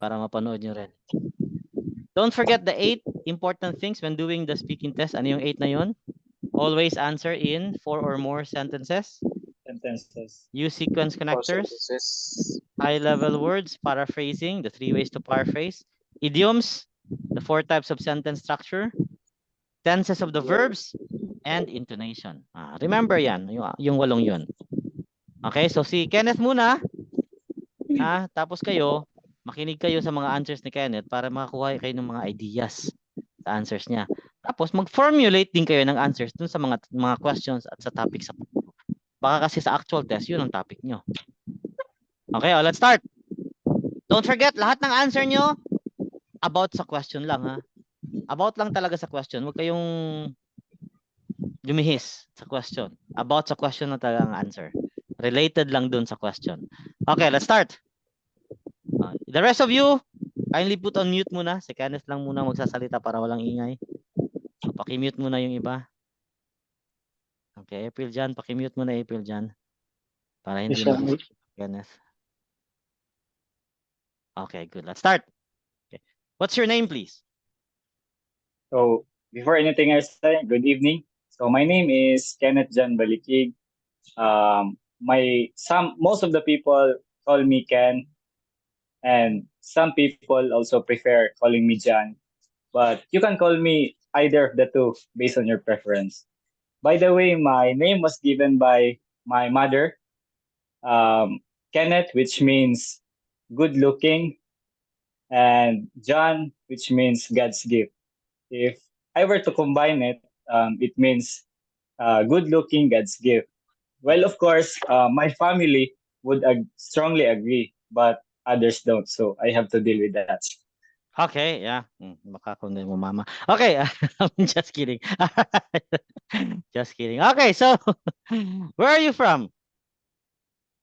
para mapanood nyo rin. Don't forget the 8 important things when doing the speaking test. Ano yung 8 na yun? Always answer in 4 or more sentences. Use sequence connectors. High-level words, paraphrasing, the 3 ways to paraphrase. Idioms, the 4 types of sentence structure. Tenses of the verbs, and intonation. Remember yan, yung 8 yun. Okay, so si Kenneth muna. Tapos kayo, makinig kayo sa mga answers ni Kenneth para makakuha kayo ng mga ideas sa answers niya. Tapos mag-formulate din kayo ng answers dun sa mga questions at sa topic sa baka kasi sa actual test, yun ang topic nyo. Okay, let's start. Don't forget, lahat ng answer nyo about sa question lang, ha? About lang talaga sa question. Huwag kayong lumihis sa question. About sa question na talaga ang answer. Related lang dun sa question. Okay, let's start. The rest of you, kindly put on mute muna. Si Kenneth lang muna magsasalita para walang ingay. Paki-mute muna yung iba. Okay, April dyan. Paki-mute muna April dyan. Para hindi Kenneth. Okay, good. Let's start. Okay. What's your name, please? So, before anything else, good evening. So, my name is Kenneth John Balikig. Most of the people call me Ken, and some people also prefer calling me John. But you can call me either of the two based on your preference. By the way, my name was given by my mother, Kenneth, which means good looking, and John, which means God's gift. If I were to combine it, it means good looking, God's gift. Well, of course, my family would strongly agree, but others don't. So I have to deal with that. Okay, yeah. Baka kung mo mama. Okay, I'm just kidding. Just kidding. Okay, so where are you from?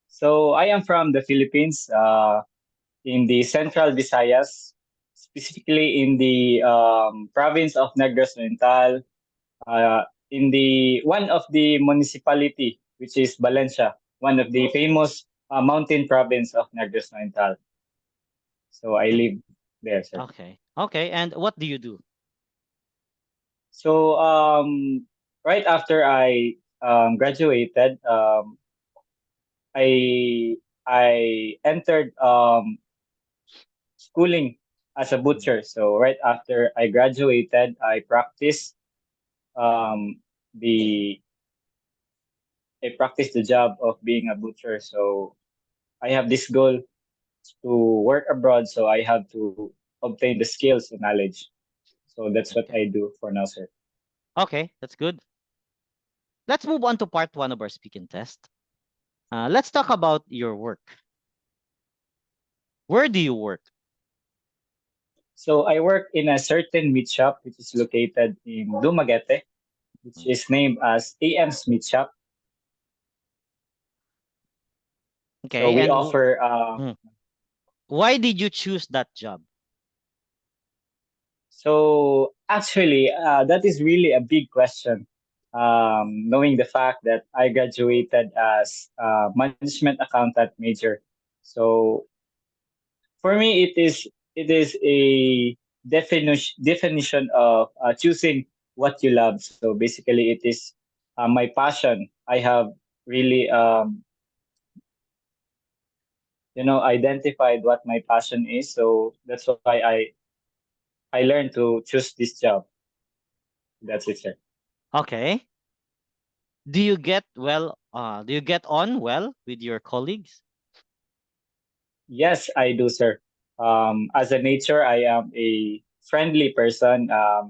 So I am from the Philippines, in the Central Visayas, specifically in the province of Negros Oriental, in the one of the municipality, which is Valencia, one of the famous mountain province of Negros Oriental. So I live there, sir. Okay. Okay, and what do you do? So right after I graduated, I entered schooling as a butcher. So right after I graduated, I practiced the job of being a butcher. So I have this goal to work abroad. So I have to obtain the skills and knowledge. So that's what I do for now, sir. Okay, that's good. Let's move on to part 1 of our speaking test. Let's talk about your work. Where do you work? So I work in a certain meat shop, which is located in Dumaguete, which is named as AM's Meat Shop. Okay, so we and offer. Why did you choose that job? So actually, that is really a big question. Knowing the fact that I graduated as a management accountant major, so for me it is a definition of choosing what you love. So basically, it is my passion. I have really identified what my passion is. So that's why I learned to choose this job. That's it, sir. Okay. Do you get on well with your colleagues? Yes, I do, sir. As a nature, I am a friendly person. I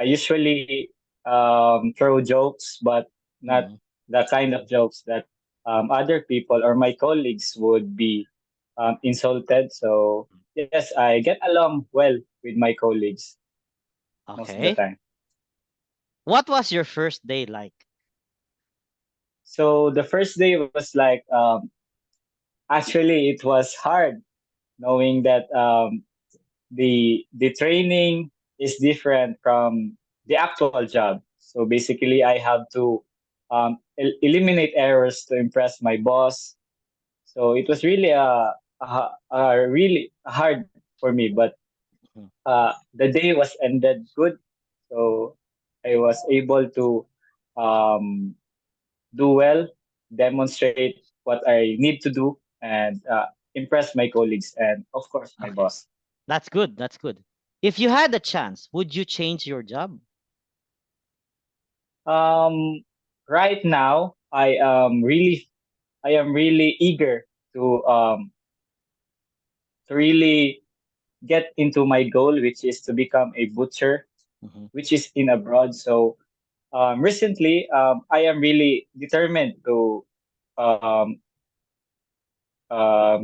usually throw jokes, but not the kind of jokes that other people or my colleagues would be insulted. So yes, I get along well with my colleagues most of the Okay. time. What was your first day like? So the first day was like, actually it was hard, knowing that the training is different from the actual job. So basically, I have to eliminate errors to impress my boss. So it was really a really hard for me, but Mhm. the day was ended good, so I was able to um, do well, demonstrate what I need to do, and impress my colleagues and, of course, my Okay. boss. That's good. That's good. If you had a chance, would you change your job? Um, right now, I am really eager to really get into my goal, which is to become a butcher, Mhm. which is in abroad. So recently, I am really determined to um,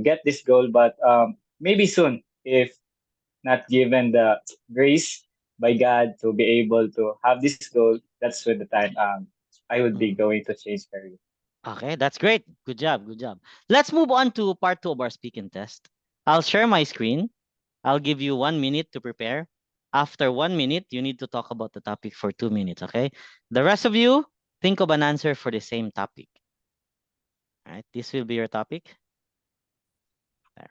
get this goal, but maybe soon, if not given the grace by God to be able to have this goal, that's when the time I would be Mhm. going to change career. Okay, that's great. Good job. Good job. Let's move on to part two of our speaking test. I'll share my screen. I'll give you 1 minute to prepare. After 1 minute, you need to talk about the topic for 2 minutes, okay? The rest of you, think of an answer for the same topic. All right, this will be your topic. There.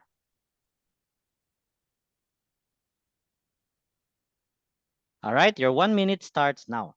All right, your 1 minute starts now.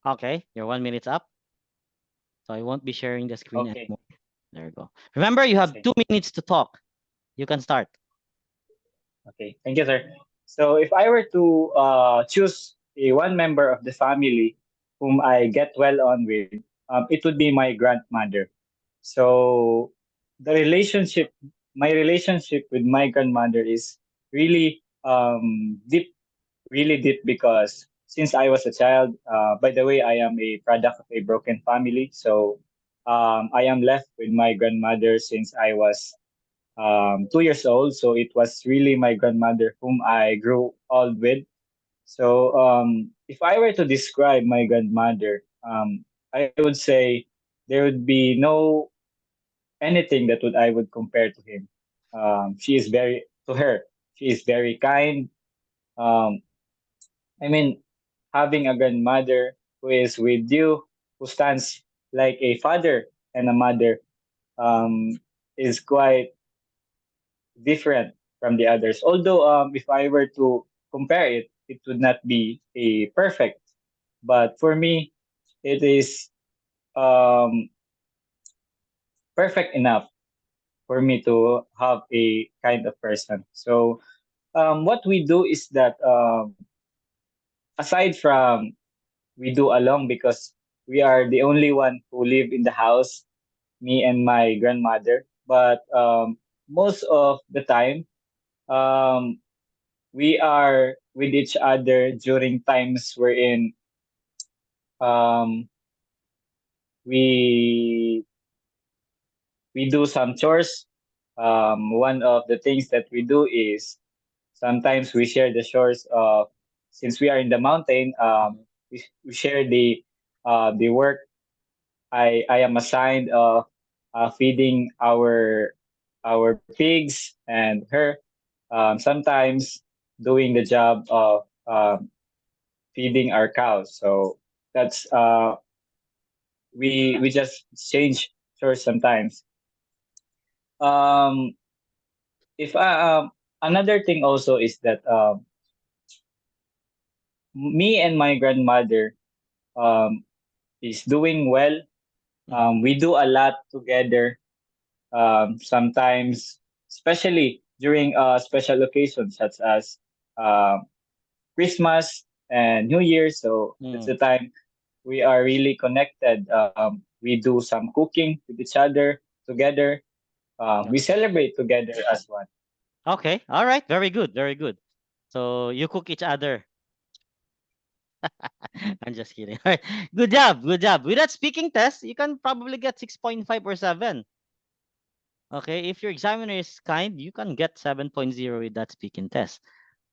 Okay, your 1 minute's up. So I won't be sharing the screen Okay, anymore. There you go. Remember, you have okay, 2 minutes to talk. You can start. okay. Thank you, sir. So if I were to choose a one member of the family whom I get well on with, it would be my grandmother. So the relationship, my relationship with my grandmother is really deep, really deep, because since I was a child, by the way, I am a product of a broken family. So I am left with my grandmother since I was 2 years old. So it was really my grandmother whom I grew old with. So if I were to describe my grandmother, I would say there would be no anything that would I would compare to him. She is very to her. She is very kind. Um, I mean, having a grandmother who is with you, who stands like a father and a mother, um, is quite different from the others. Although, if I were to compare it, it would not be a perfect. But for me, it is um, perfect enough for me to have a kind of person. So, what we do is that aside from we do along, because we are the only one who live in the house, me and my grandmother. But most of the time, um, we are with each other during times wherein um, we we do some chores. One of the things that we do is sometimes we share the chores of, since we are in the mountain, Mhm. we share the work. I am assigned of feeding our pigs and her. Sometimes doing the job of feeding our cows. So that's we just change chores sometimes. Um, if I Another thing also is that me and my grandmother um, is doing well. We do a lot together. Sometimes, especially during special occasions such as um Christmas and New Year. So that's the time we are really connected. We do some cooking with each other together. We Okay. celebrate together as one. Okay. All right. Very good. Very good. So you cook each other. I'm just kidding. All right. Good job. Good job. With that speaking test, you can probably get 6.5 or 7. Okay. If your examiner is kind, you can get 7.0 with that speaking test.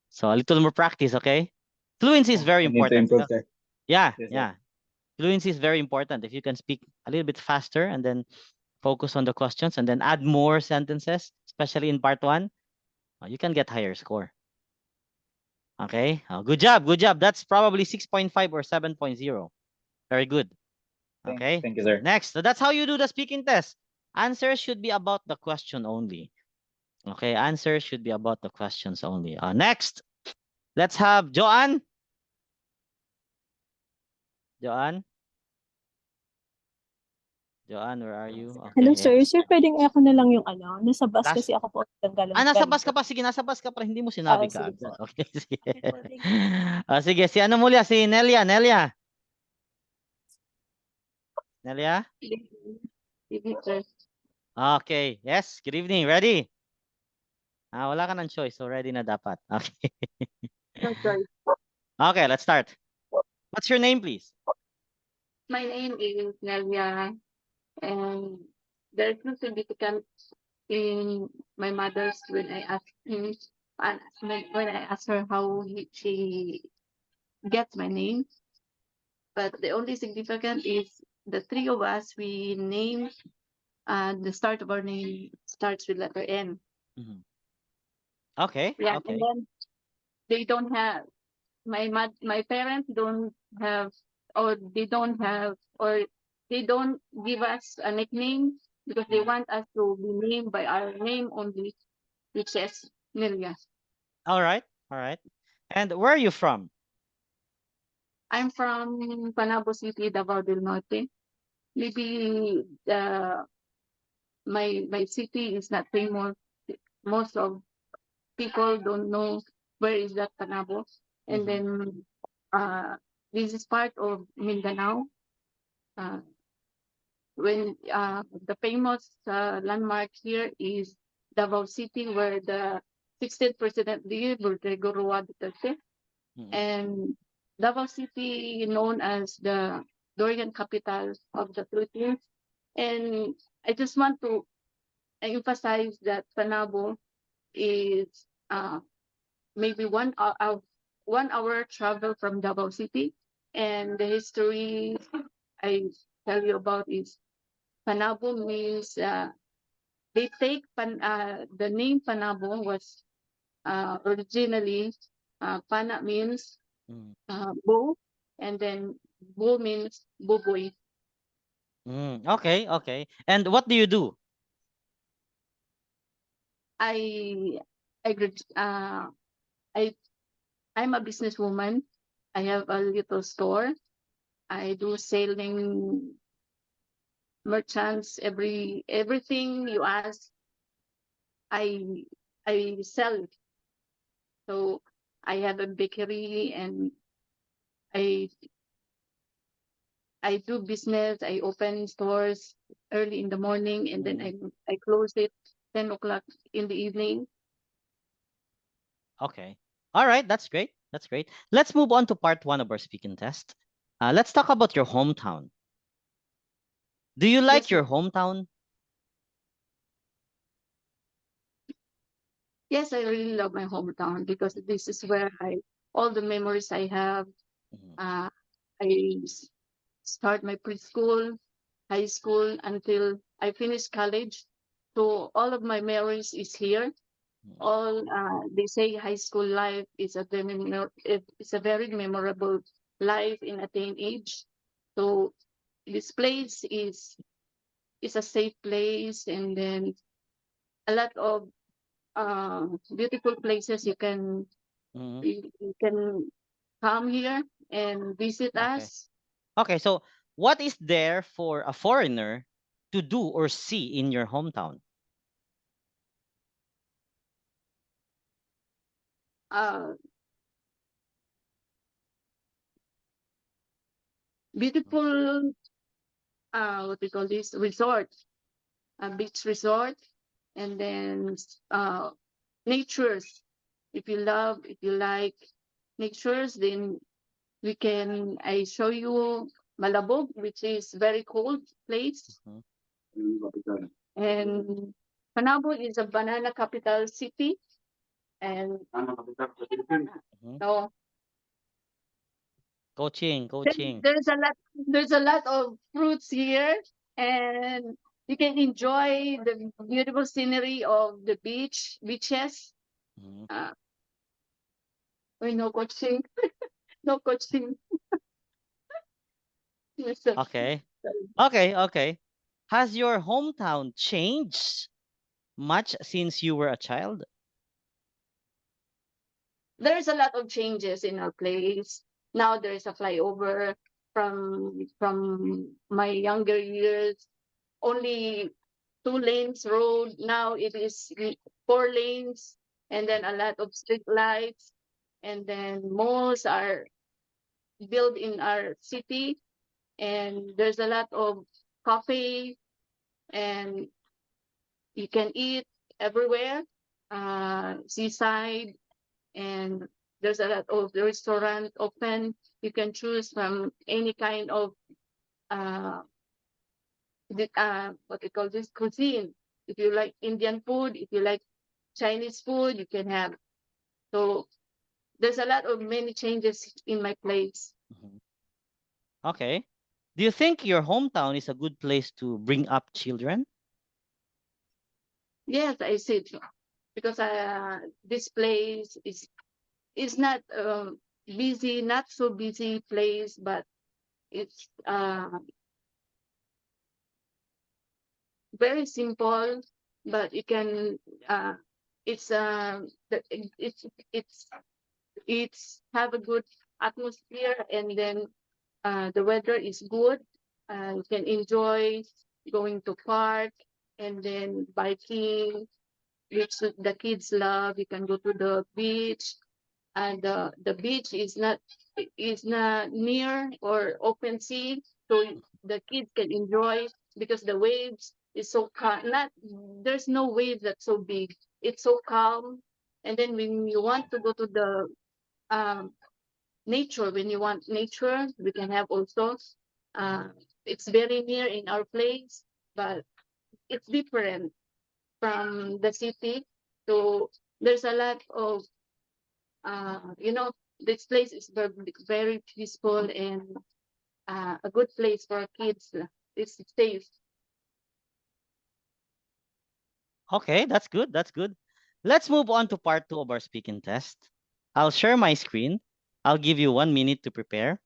So a little more practice, okay? Fluency is very I need to important. improve there. Yeah, Yes, sir. yeah. Fluency is very important. If you can speak a little bit faster and then focus on the questions and then add more sentences, especially in part one, you can get higher score. Okay. Good job. Good job. That's probably 6.5 or 7.0. Very good. Okay. Thank you, sir. Next. So that's how you do the speaking test. Answers should be about the question only. Okay. Answers should be about the questions only. Next. Let's have Joanne. Joanne. Joanne, where are you? Hello Okay, sir, yes. sir pwedeng ako na lang yung nasa bus Last. kasi ako po galing Nasa galing bus ka po. pa. Sige, nasa bus ka pa. Hindi mo sinabi Sige kaagad. po. Okay, sige. Okay po, thank you. Sige, si ano muli? Si Nelia. Nelia. Nelia? Sige sir. Okay. Yes, good evening. Ready? Wala ka ng choice. So ready na dapat. Okay. No choice. Okay, let's start. What's your name, please? My name is Nelia and there's no significance in my mother's when I ask him when I ask her how she gets my name. But the only significant is the three of us we name the start of our name starts with letter N. Mhm. Okay, Yeah, and okay. then they don't have my parents don't have or they don't give us a nickname because they want us to be named by our name only, which is Nelia. All right, all right. And where are you from? I'm from Panabo City, Davao del Norte. Maybe my city is not famous. Most of people don't know where is that Panabo. And Mhm. then this is part of Mindanao. Uh, when the famous landmark here is Davao City, where the 16th President Rodrigo Roa Duterte, Mhm. and Davao City known as the Durian capital of the Philippines. And I just want to emphasize that Panabo is maybe 1 hour travel from Davao City, and the history I tell you about is Panabo means they take the name Panabo was originally Pana means Mhm. bow, and then bo means buboy. Okay, okay. And what do you do? I I I I'm a businesswoman. I have a little store. I do selling merchants everything you ask. I I sell. So I have a bakery and I I do business. I open stores early in the morning and then Mhm. I close it 10 o'clock in the evening. Okay. All right, that's great. That's great. Let's move on to part one of our speaking test. Let's talk about your hometown. Do you like Yes, your hometown? yes, I really love my hometown because this is where I all the memories I have. Mhm. Uh, I start my preschool, high school until I finish college. So all of my memories is here. Mhm. All they say high school life is it's a very memorable life in a teenage. So this place is a safe place, and then a lot of beautiful places you can Mhm. you can come here and visit Okay. us. Okay, so what is there for a foreigner to do or see in your hometown? Uh, Beautiful, what we call this, resort, a beach resort, and then natures. If you like natures, then I show you Malabog, which is very cold place. Mhm. And Panabo is a banana capital city. And Mhm. so Coaching, there- coaching. there's a lot of fruits here, and you can enjoy the beautiful scenery of the beaches. Mhm. Uh, no coaching, no coaching. Yes, sir. Okay. Okay, okay. Has your hometown changed much since you were a child? There's a lot of changes in our place. Now there is a flyover from my younger years. Only 2 lanes road. Now it is 4 lanes, and then a lot of street lights, and then malls are built in our city, and there's a lot of coffee, and you can eat everywhere, seaside, and there's a lot of restaurant open. You can choose from any kind of uh, what we call this cuisine. If you like Indian food, if you like Chinese food, you can have. So there's a lot of many changes in my place. Mhm. Okay. Do you think your hometown is a good place to bring up children? Yes, I see it because this place is not busy, not so busy place, but it's very simple. But you can it's it's it's have a good atmosphere, and then the weather is good. You can enjoy going to park and then biking, which the kids love. You can go to the beach, and the beach is not near or open sea, so the kids can enjoy because the waves is so calm. Not there's no wave that's so big. It's so calm. And then when you want to go to the um, nature, when you want nature, we can have also. Uh, it's very near in our place, but it's different from the city. So there's a lot of this place is very peaceful and a good place for kids. It's safe. Okay, that's good. That's good. Let's move on to part two of our speaking test. I'll share my screen. I'll give you 1 minute to prepare.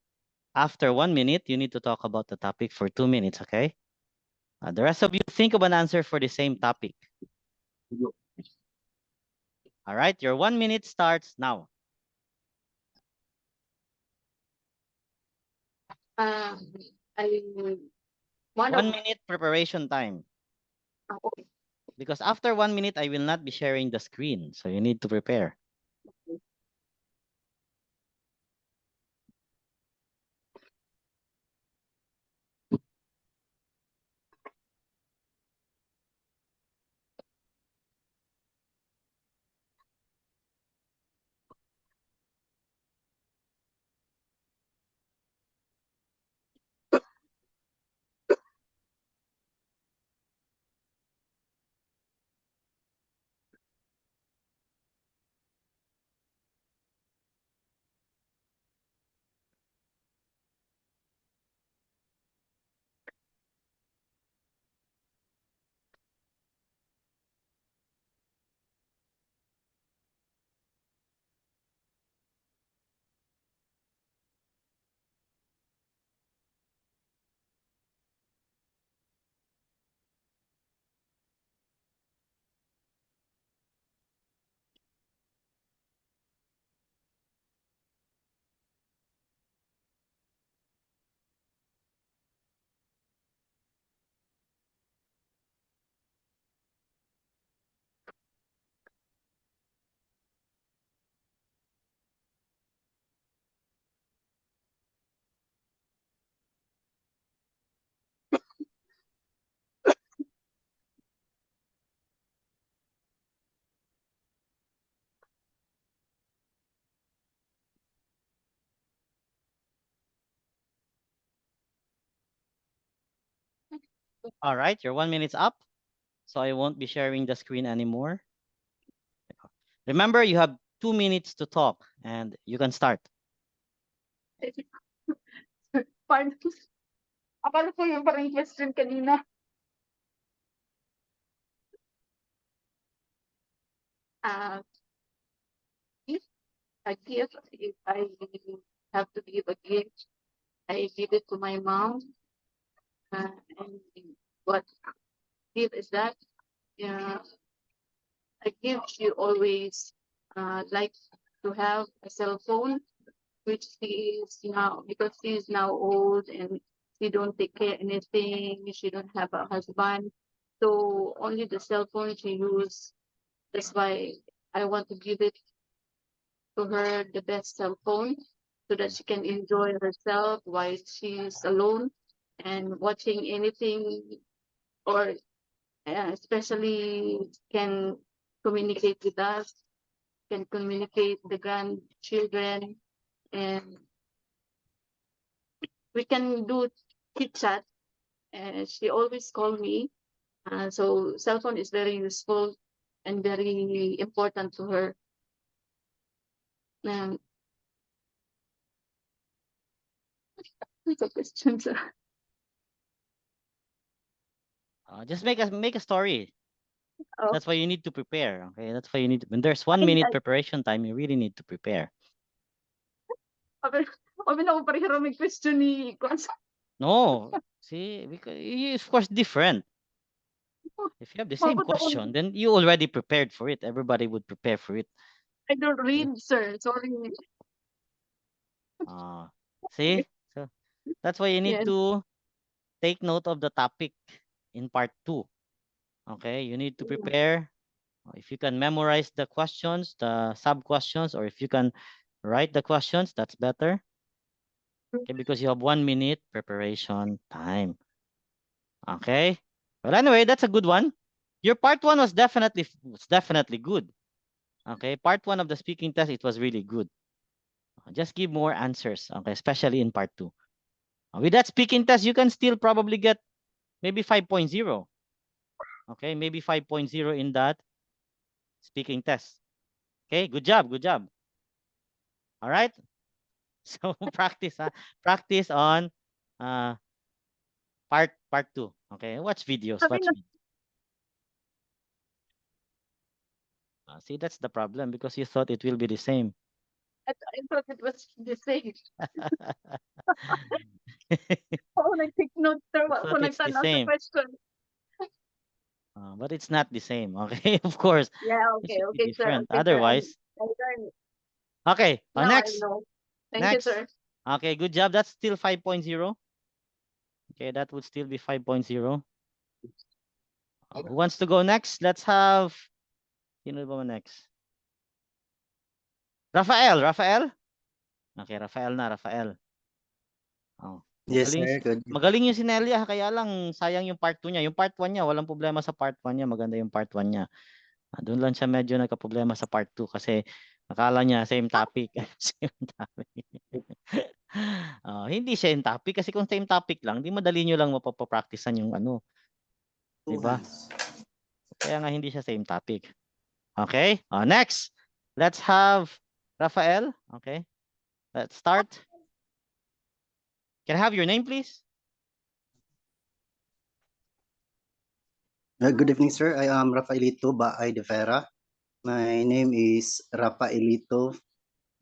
After 1 minute, you need to talk about the topic for 2 minutes, okay? The rest of you think of an answer for the same topic. All right, your 1 minute starts now. Uh, I one of 1 minute preparation time. okay. Because after 1 minute, I will not be sharing the screen. So you need to prepare. All right, your 1 minute's up. So I won't be sharing the screen anymore. Remember, you have 2 minutes to talk and you can start. Pardon. Akala ko yung parang question kanina. If a gift, if I have to give a gift, I give it to my mom. And what gift is that? Yeah, a gift she always likes to have a cell phone, which she is now, because she is now old and she don't take care anything. She don't have a husband, so only the cell phone she use. That's why I want to give it to her, the best cell phone, so that she can enjoy herself while she's alone and watching anything, or especially can communicate with us, can communicate the grandchildren, and we can do chit chat. She always call me, so cell phone is very useful and very important to her. Um, what's the question, sir? Just make a story. Oh, That's why you need to prepare. Okay, that's why you need to. When there's 1 I, minute I, preparation time, you really need to prepare. Open ako parehero may question ni Kwanza. No, see, because of course different. If you have the same Mabot ako. question, then you already prepared for it. Everybody would prepare for it. I don't read, sir. Sorry. See, so that's why you need Yes. to take note of the topic in part 2. Okay, you need to prepare. If you can memorize the questions, the sub questions, or if you can write the questions, that's better. Okay, because you have 1 minute preparation time. Okay. Well, anyway, that's a good one. Your part 1 was definitely good. Okay, part 1 of the speaking test, it was really good. Just give more answers. Okay, especially in part 2. With that speaking test, you can still probably get maybe 5.0. Okay, maybe 5.0 in that speaking test. Okay, good job, good job. All right. So practice, practice on part 2. Okay, watch videos. Sabi Watch na, videos. See, that's the problem because you thought it will be the same. I thought it was the same. Ako nag-take note, sir. You Ako thought it's the nagtanaw sa same, question. but it's not the same. Okay, of course, Yeah, it okay, should be okay, sir. different. Okay, sir. Otherwise, I learned. okay. Now I Next, know. Thank you, next. sir. Okay, good job. That's still 5.0. Okay, that would still be 5.0. Who wants to go next? Let's have, sino ba next? Rafael, Rafael? Okay, Rafael na, Rafael. Oh, Yes, magaling, sir. Good. magaling yung si Nelia, kaya lang sayang yung part 2 niya. Yung part 1 niya, walang problema sa part 1 niya, maganda yung part 1 niya. Doon lang siya medyo nagka-problema sa part 2 kasi akala niya same topic. Same topic. Hindi same topic kasi kung same topic lang, di madali nyo lang mapapracticean yung ano. Di ba? Kaya nga hindi siya same topic. Okay? Next, let's have Rafael. Okay? Let's start. Can I have your name, please? Good evening, sir. I am Rafaelito Baay de Vera. My name is Rafaelito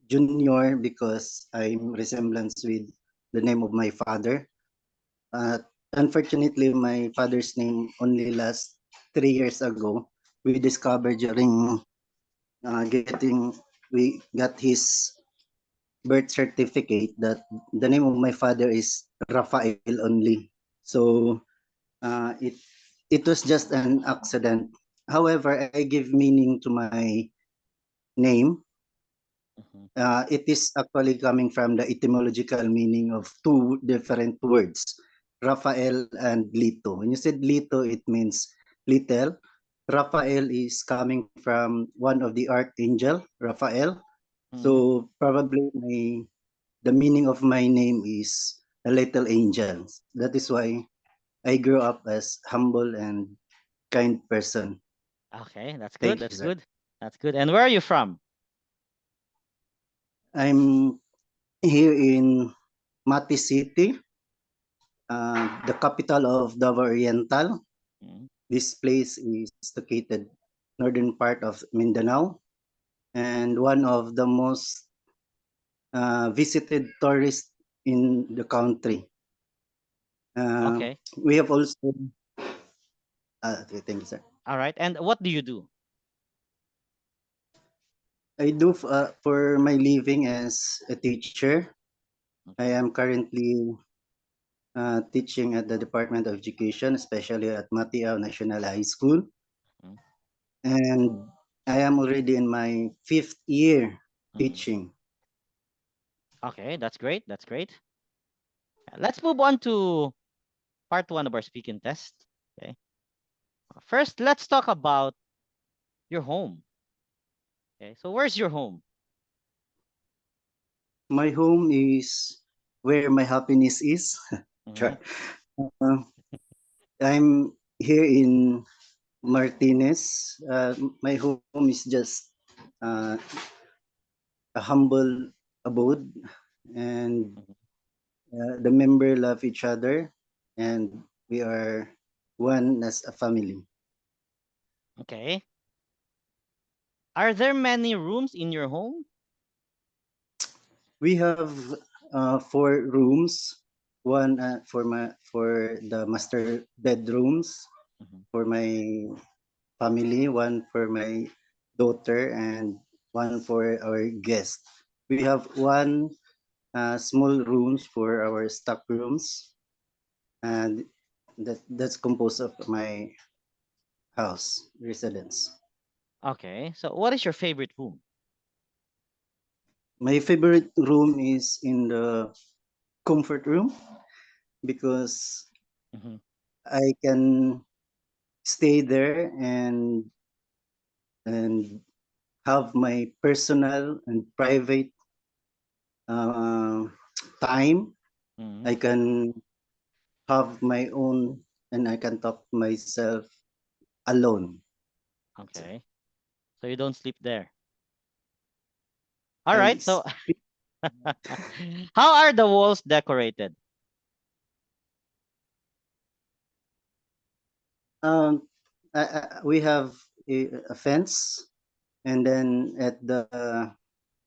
Junior because I'm resemblance with the name of my father. Unfortunately, my father's name only last 3 years ago. We discovered during we got his birth certificate that the name of my father is Rafael only. So it was just an accident. However, I give meaning to my name. It is actually coming from the etymological meaning of two different words, Raphael and Lito. When you said Lito, it means little. Raphael is coming from one of the archangel, Raphael. So probably the meaning of my name is a little angel. That is why I grew up as humble and kind person. Okay, that's Thank good. you, That's sir. good. That's good. And where are you from? I'm here in Mati City, the capital of Davao Oriental. Mm, This place is located northern part of Mindanao and one of the most visited tourists in the country. Okay. We have also, okay, thank you, sir. All right. And what do you do? I do for my living as a teacher. I Okay. am currently teaching at the Department of Education, especially at Matiao National High School. Mm, And I am already in my 5th year mm. teaching. Okay, that's great. That's great. Let's move on to part one of our speaking test. Okay. First, let's talk about your home. Okay. So where's your home? My home is where my happiness is. Mhm. Sure. Uh, I'm here in Martinez. My home is just uh, a humble abode, and Mhm. the member love each other, and we are one as a family. Okay. Are there many rooms in your home? We have 4 rooms, one for the master bedrooms Mhm. for my family, one for my daughter, and one for our guest. We have one small rooms for our stock rooms, and that's composed of my house residence. Okay. So what is your favorite room? My favorite room is in the comfort room because Mhm. I can stay there and have my personal and private uh, time. Mhm. I can have my own and I can talk to myself alone. Okay. So you don't sleep there. All I right. So how are the walls decorated? um we have a fence, and then at the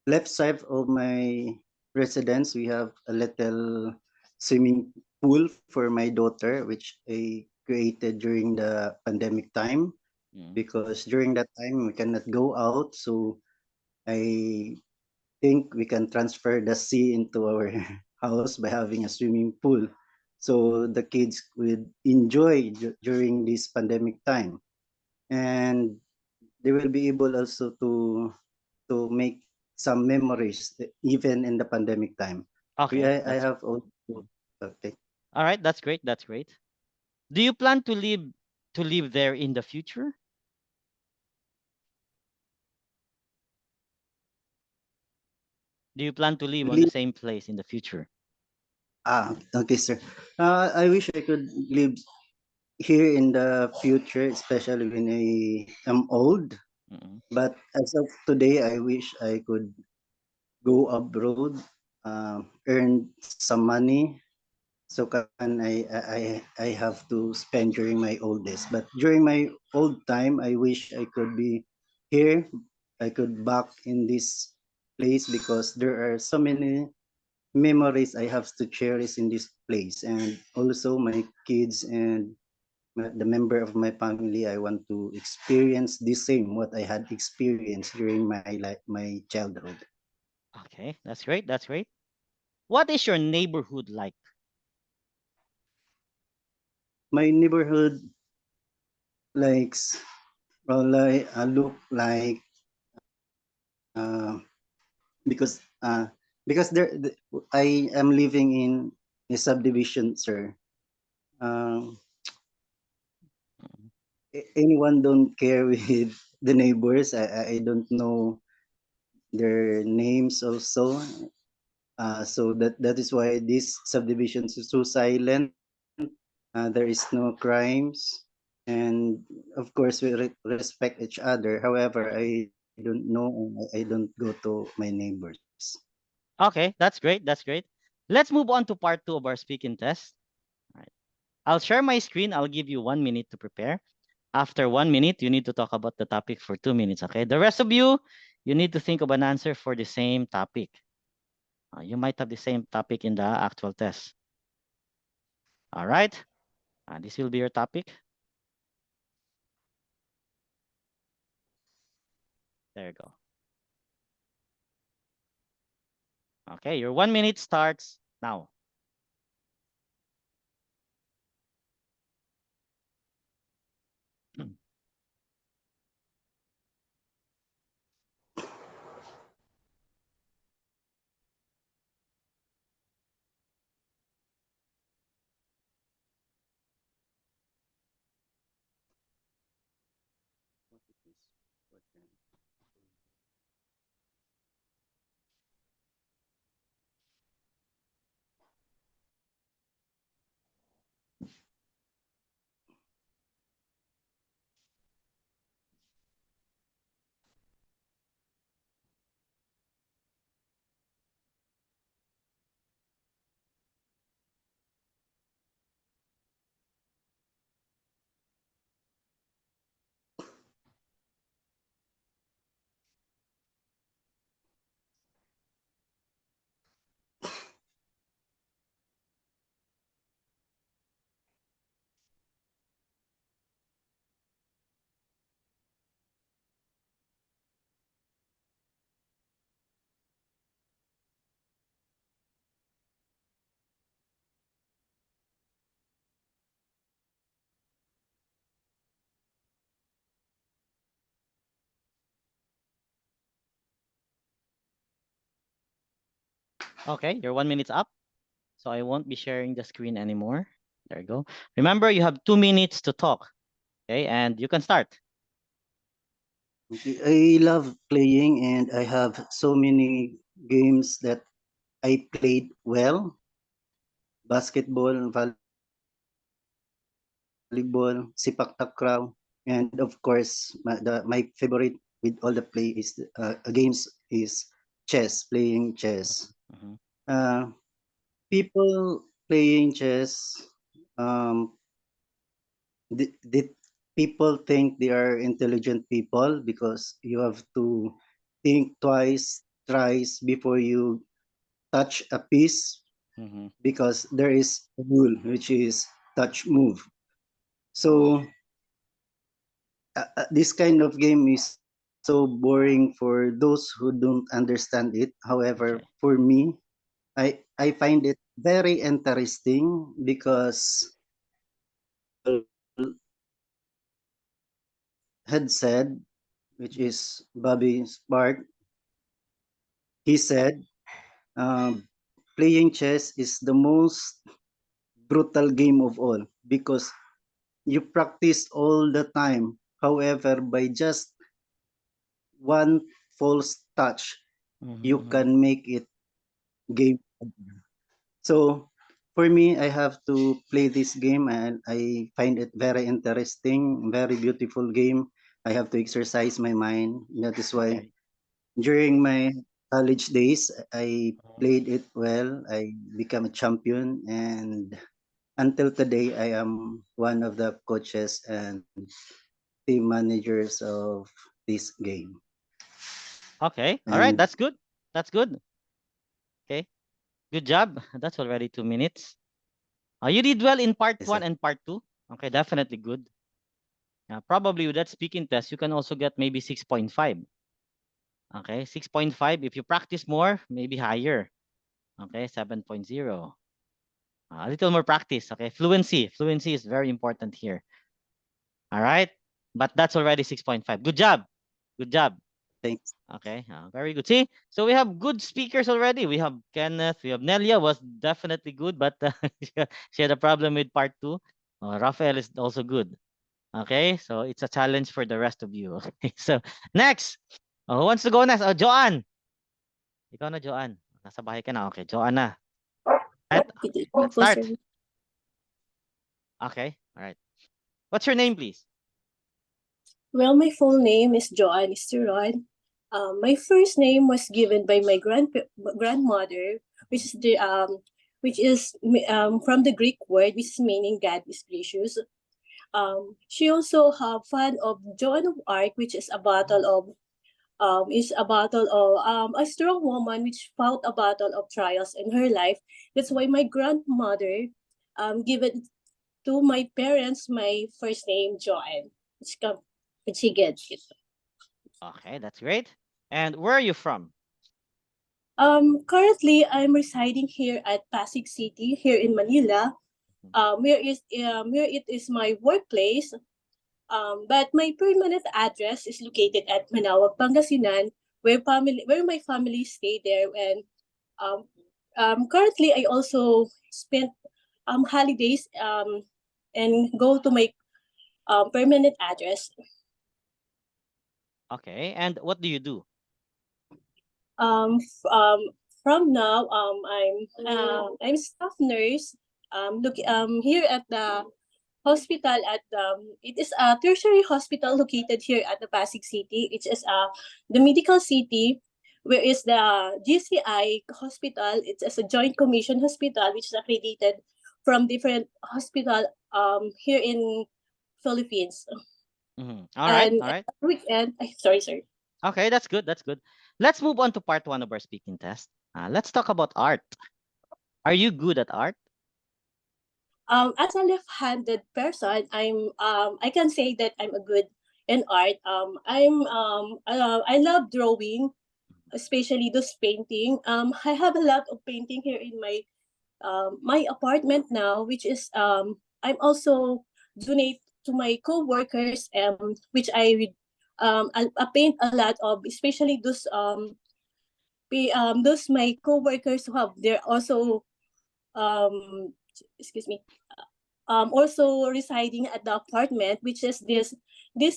left side of my residence we have a little swimming pool for my daughter, which I created during the pandemic time, Mhm. because during that time we cannot go out. So I think we can transfer the sea into our house by having a swimming pool. So the kids would enjoy during this pandemic time. And they will be able also to make some memories even in the pandemic time. Okay. I That's have also, Mhm. okay. All right. That's great. That's great. Do you plan to live there in the future? Do you plan to live on the Live, same place in the future? okay, sir. I wish I could live here in the future, especially when I am old. Mhm. But as of today, I wish I could go abroad, earn some money, so can I have to spend during my old days. But during my old time, I wish I could be here. I could back in this place because there are so many memories I have to cherish in this place, and also my kids and the member of my family. I want to experience the same what I had experienced during my life, my childhood. Okay. That's great. That's great. What is your neighborhood like? My neighborhood likes like look like because I am living in a subdivision, sir. Um, Mhm. Anyone don't care with the neighbors. I don't know their names also. So that is why this subdivision is so silent. there is no crimes, and of course we respect each other. However, I don't know, and I don't go to my neighbors. Okay, that's great. That's great. Let's move on to part 2 of our speaking test. All right. I'll share my screen. I'll give you 1 minute to prepare. After 1 minute, you need to talk about the topic for 2 minutes. Okay. The rest of you, you need to think of an answer for the same topic. You might have the same topic in the actual test. All right. This will be your topic. There you go. Okay, your 1 minute starts now. Okay, your 1 minute's up. So I won't be sharing the screen anymore. There you go. Remember, you have 2 minutes to talk. Okay, and you can start. Okay, I love playing, and I have so many games that I played well: basketball, volleyball, sepak takraw, and of course, my favorite with all the play is games is chess. Playing chess. Mhm. Uh, People playing chess, um, the people think they are intelligent people because you have to think twice, thrice before you touch a piece, Mhm. because there is a rule which is touch move. So this kind of game is so boring for those who don't understand it. However, Okay. for me, I find it very interesting because had said, which is Bobby Spark, he said, playing chess is the most brutal game of all because you practice all the time. However, by just one false touch, Mhm. you Mhm. can make it game over. So for me, I have to play this game, and I find it very interesting, very beautiful game. I have to exercise my mind. That is why Okay. during my college days, I Mhm. played it well. I became a champion, and until today, I am one of the coaches and team managers of this game. Okay. All right. And That's good. That's good. Okay. Good job. That's already 2 minutes. You did well in part yes, one sir. and part two. Okay, definitely good. Probably with that speaking test, you can also get maybe 6.5. Okay, 6.5. If you practice more, maybe higher. Okay, 7.0. A little more practice. Okay, fluency. Fluency is very important here. All right, but that's already 6.5. Good job. Good job. Thanks. Okay, very good. See, so we have good speakers already. We have Kenneth. We have Nelia was definitely good, but she had a problem with part two. Rafael is also good. Okay, so it's a challenge for the rest of you. Okay, so next. Who wants to go next? Joanne. Ikaw na, Joanne. Nasa bahay ka na. Okay, Joanne na. Right, Good evening po, start. sir. Okay, all right. What's your name, please? Well, my full name is Joanne Esteron. My first name was given by my grandmother, which is from the Greek word, which is meaning God is gracious. She also have fun of Joan of Arc, which is a battle of a strong woman which fought a battle of trials in her life. That's why my grandmother given to my parents my first name Joanne, which she gets it. Okay, that's great. And where are you from? Currently I'm residing here at Pasig City here in Manila. Where it is my workplace. But my permanent address is located at Manaoag, Pangasinan, where my family stay there. And currently, I also spend holidays and go to my permanent address. Okay, and what do you do? From now, I'm staff nurse. Here at the hospital at it is a tertiary hospital located here at the Pasig City. It is the medical city, where is the GCI hospital. It's as a joint commission hospital which is accredited from different hospital here in Philippines. All right, And all right. weekend, sorry, sir. Okay, that's good. That's good. Let's move on to part 1 of our speaking test. Let's talk about art. Are you good at art? As a left-handed person, I can say that I'm a good in art. I love drawing, especially those painting. I have a lot of painting here in my apartment now, which is I'm also donate to my co-workers, which I paint a lot of, especially those my co-workers who have they're also um excuse me also residing at the apartment, which is this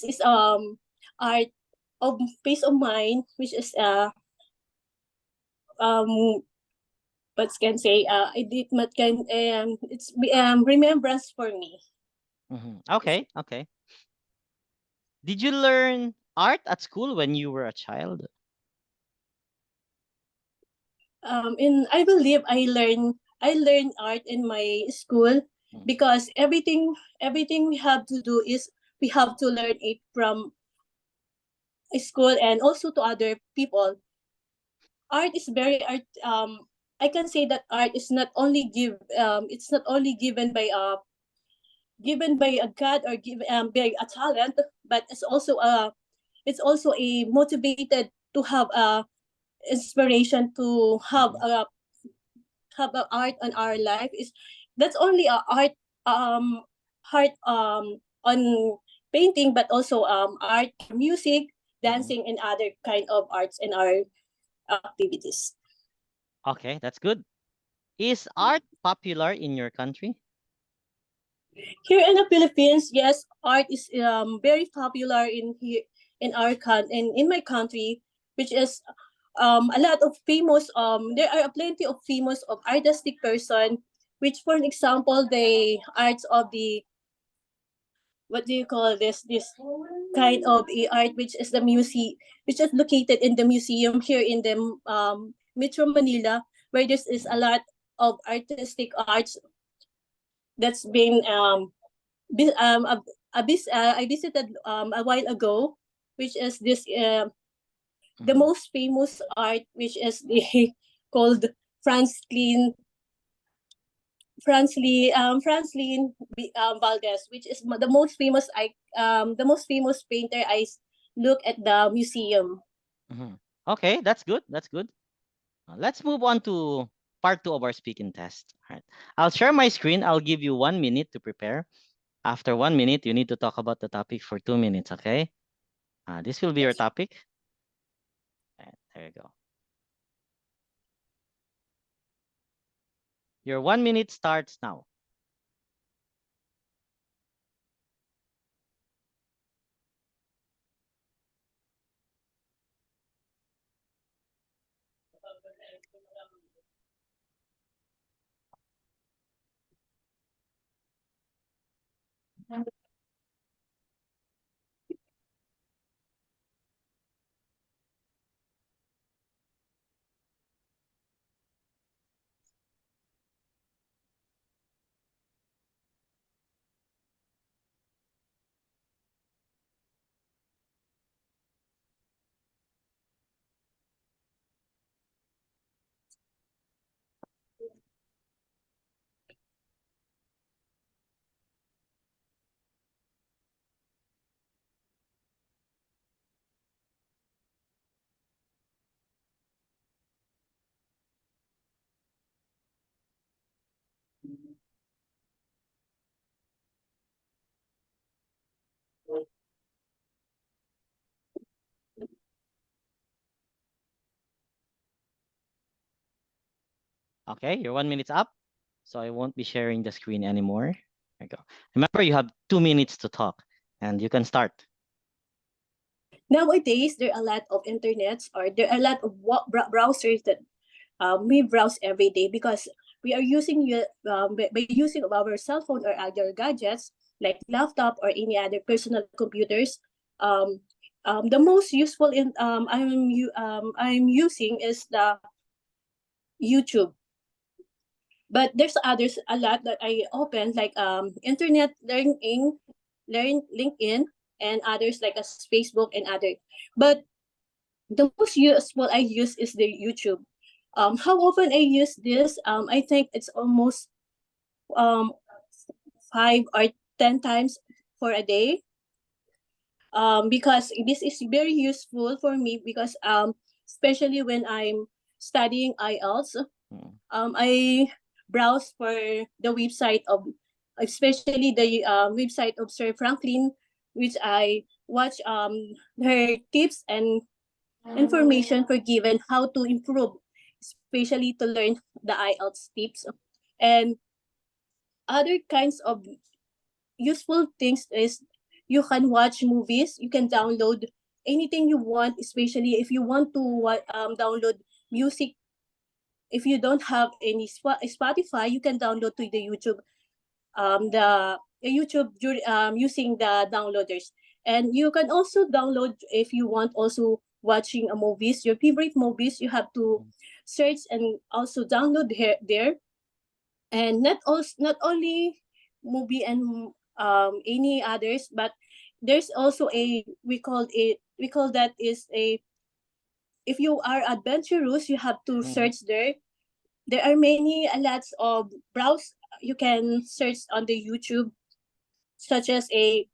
is art of piece of mine, which is um what can say I did what can it's remembrance for me. Okay, okay. Did you learn art at school when you were a child? And I believe I learned art in my school, because everything we have to do is we have to learn it from school and also to other people. Art is very art I can say that art is not only it's not only given by a god or given by a talent, but it's also a motivated to have a inspiration to have a art on our life. Is that's only a art on painting, but also art, music, dancing, and other kind of arts in our activities. Okay, that's good. Is art popular in your country? Here in the Philippines, yes, art is very popular in my country, which is a lot of famous there are plenty of famous of artistic person, which for an example the arts of the what do you call this kind of a art, which is the museum, which is located in the museum here in the Metro Manila, where there is a lot of artistic arts that's been I visited a while ago, which is this the most famous art, which is the called Franklin Valdez, which is the most famous painter. Look at the museum. Okay, that's good. That's good. Let's move on to part 2 of our speaking test. All right. I'll share my screen. I'll give you 1 minute to prepare. After 1 minute, you need to talk about the topic for 2 minutes, okay? This will be your topic. And there you go. Your 1 minute starts now. Okay, your 1 minute's up. So I won't be sharing the screen anymore. There you go. Remember, you have 2 minutes to talk and you can start. Nowadays, there are a lot of internets, or there are a lot of browsers that we browse every day, because we are using by using our cell phone or other gadgets like laptop or any other personal computers. The most useful I'm using is the YouTube. But there's others a lot that I open, like internet learn LinkedIn, and others like as Facebook and other. But the most useful I use is the YouTube. How often I use this? I think it's almost um 5 or 10 times for a day. Because this is very useful for me, because especially when I'm studying IELTS, I browse for the website of, especially the website of Sir Franklin, which I watch her tips and information for given how to improve, especially to learn the IELTS tips. And other kinds of useful things is you can watch movies, you can download anything you want, especially if you want to download music. If you don't have any Spotify, you can download to the YouTube, the YouTube using the downloaders. And you can also download, if you want also watching a movies, your favorite movies, you have to search and also download there. And not only movie and any others, but there's also we call that is a, if you are adventurous, you have to search there. There are many lots of browse you can search on the YouTube, such as a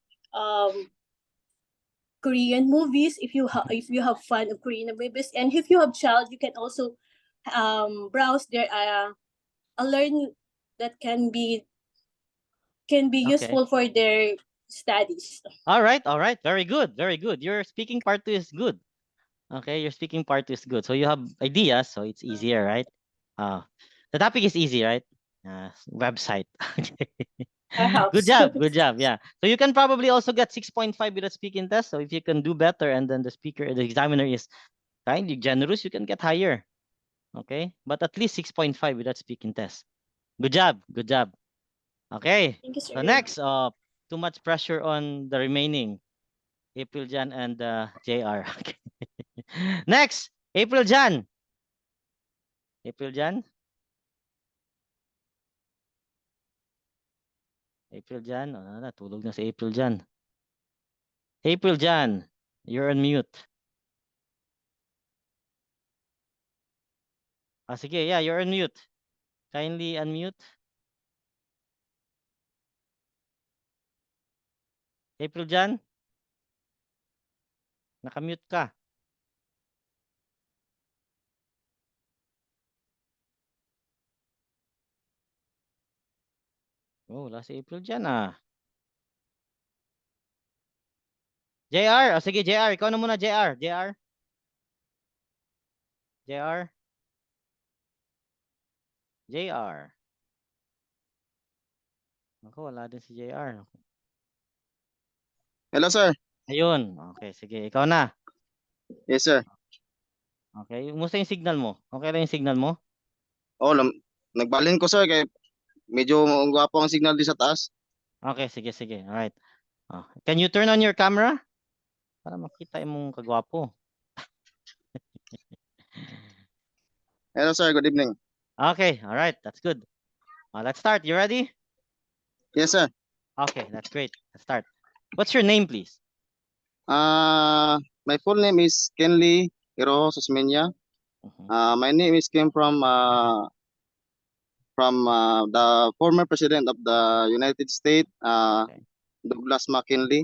Korean movies, if you have fun of Korean movies. And if you have child, you can also browse there a learn that can be Okay. useful for their studies. All right. Very good. Very good. Your speaking part two is good. Okay, your speaking part two is good. So you have ideas, so it's easier, right? The topic is easy, right? Website. Okay. Good job. Good job. Yeah. So you can probably also get 6.5 with a speaking test. So if you can do better and then the examiner is kindly generous, you can get higher. Okay. But at least 6.5 with that speaking test. Good job. Good job. Okay. Thank you, sir. So next, too much pressure on the remaining April Jan and JR. Okay. Next, April Jan. April Jan. April Jan. Oh, natulog na si April Jan. April Jan, you're on mute. Sige, yeah, you're on mute. Kindly unmute. April Jan. Nakamute ka. Oh, wala si April Jan JR, sige JR, ikaw na muna JR. JR. JR. JR. Ako, wala din si JR. Hello, sir. Ayun. Okay, sige. Ikaw na. Yes, sir. Okay. Kumusta yung signal mo? Okay lang yung signal mo? Oh, nagbalin ko, sir, kay medyo gwapo ang signal di sa taas. Okay, sige, sige. Alright. Can you turn on your camera? Para makita yung kagwapo. Hello, sir. Good evening. Okay, alright. That's good. Let's start. You ready? Yes, sir. Okay, that's great. Let's start. What's your name, please? My full name is Kenley Hiro Susmenya. My name is came from the former president of the United States, Okay. Douglas McKinley.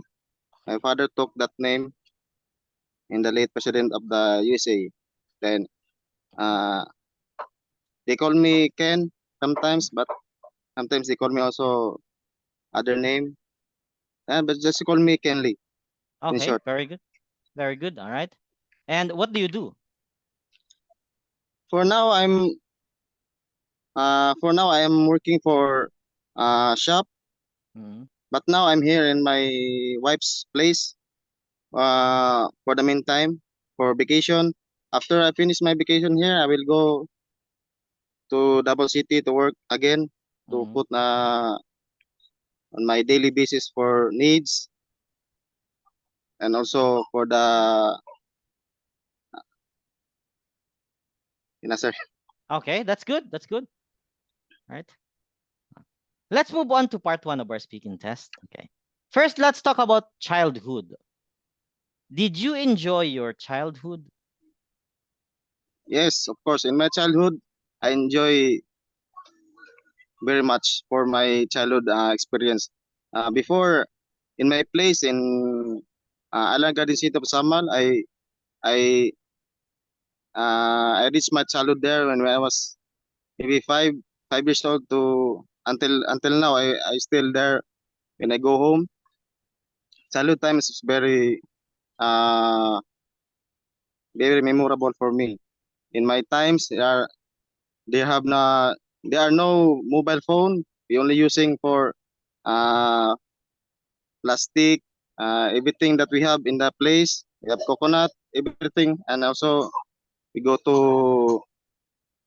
My father took that name in the late president of the USA. Then they call me Ken sometimes, but sometimes they call me also other name. But just call me Kenley in Okay, short. very good. Very good. All right. And what do you do? For now, For now, I am working for shop, Mhm. but now I'm here in my wife's place for the meantime for vacation. After I finish my vacation here, I will go to Double City to work again to Mhm. put on my daily basis for needs and also for the sir. Okay, that's good. That's good. All right. Let's move on to part 1 of our speaking test. Okay. First, let's talk about childhood. Did you enjoy your childhood? Yes, of course. In my childhood, I enjoy very much for my childhood experience. Before, in my place in Alan Garden City of Samal, I I reached my childhood there when I was maybe 5 years old to until now. I still there when I go home. Childhood times is uh very memorable for me. In my times, they have na there are no mobile phone. We only using for uh plastic, everything that we have in the place. We have coconut, everything, and also we go to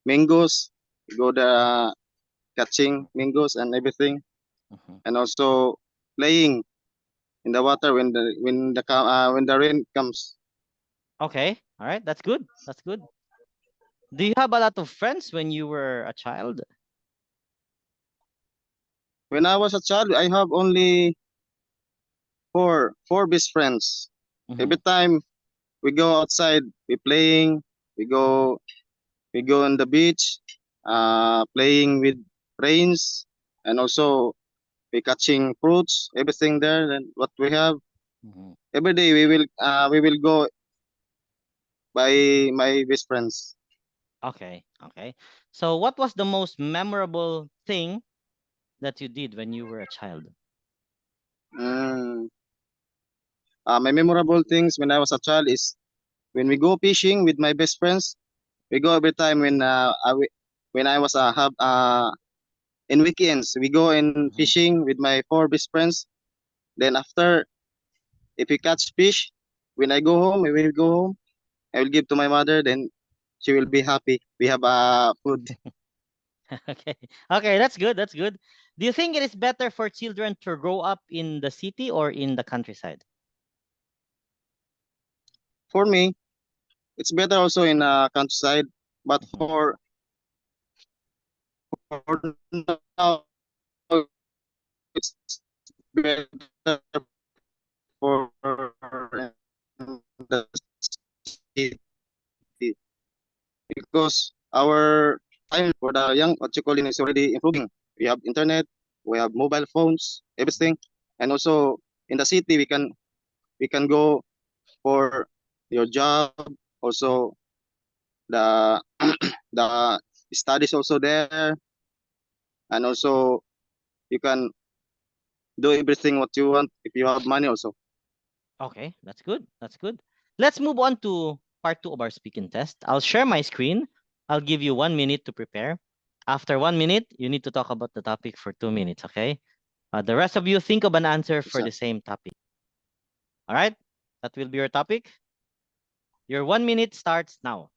mangoes. We go the catching mangoes and everything, Mhm. and also playing in the water when the rain comes. Okay. All right. That's good. That's good. Do you have a lot of friends when you were a child? When I was a child, I have only four best friends. Every Mhm. time we go outside, we playing. We go we go on the beach, playing with rains, and also we catching fruits, everything there. And what we have Mhm. every day, we will go by my best friends. Okay. Okay. So, what was the most memorable thing that you did when you were a child? Mm. My memorable things when I was a child is when we go fishing with my best friends. We go every time when I was have in weekends. We go in Mhm. fishing with my four best friends. Then after, if we catch fish, when I go home, when we go home, I will give to my mother. Then she will be happy. We have food. Okay. Okay, that's good. That's good. Do you think it is better for children to grow up in the city or in the countryside? For me, it's better also in countryside. But Mhm. for now, it's better for the city because our time for the young what you call it is already improving. We have internet, we have mobile phones, everything, and also in the city we can go for your job, also the the studies also there, and also you can do everything what you want if you have money also. Okay, that's good. That's good. Let's move on to part 2 of our speaking test. I'll share my screen. I'll give you 1 minute to prepare. After 1 minute, you need to talk about the topic for 2 minutes, okay? The rest of you think of an answer for So, the same topic. All right? That will be your topic. Your 1 minute starts now.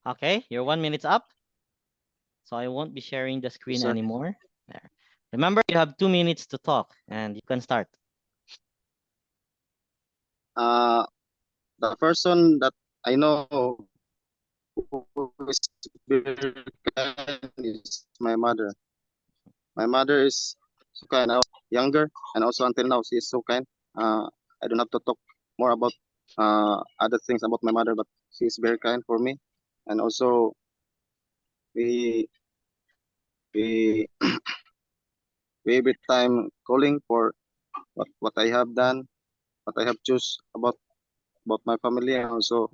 Okay, your 1 minute's up. So I won't be sharing the screen sir. anymore. There. Remember, you have 2 minutes to talk, and you can start. The person that I know who is very kind is my mother. My mother is so kind. I was younger, and also until now, she is so kind. I don't have to talk more about other things about my mother, but she is very kind for me. And also, we we we every time calling for what I have done, what I have choose about my family, and also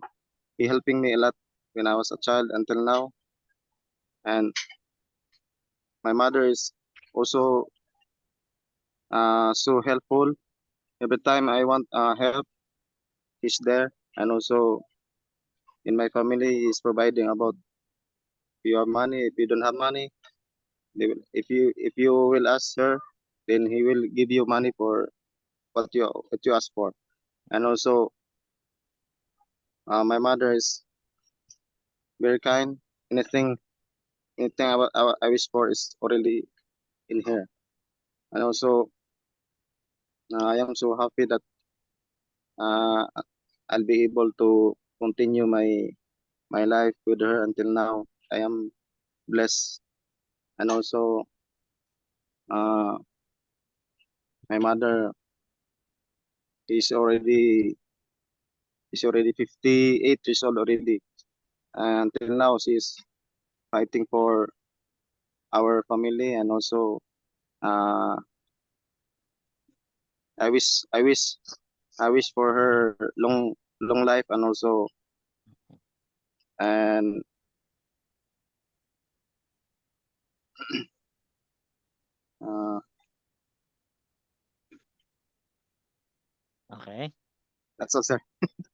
he helping me a lot when I was a child until now. And my mother is also so helpful. Every time I want help, he's there. And also in my family, he's providing about if you have money, if you don't have money, if you will ask her, then he will give you money for what you ask for. And also my mother is very kind. Anything anything I wish for is already in here. And also I am so happy that uh, I'll be able to continue my life with her until now. I am blessed. And also uh, my mother is already 58 years old already. And until now she's fighting for our family. And also uh, I wish I wish I wish for her long life. And also and uh, Okay. that's all, sir.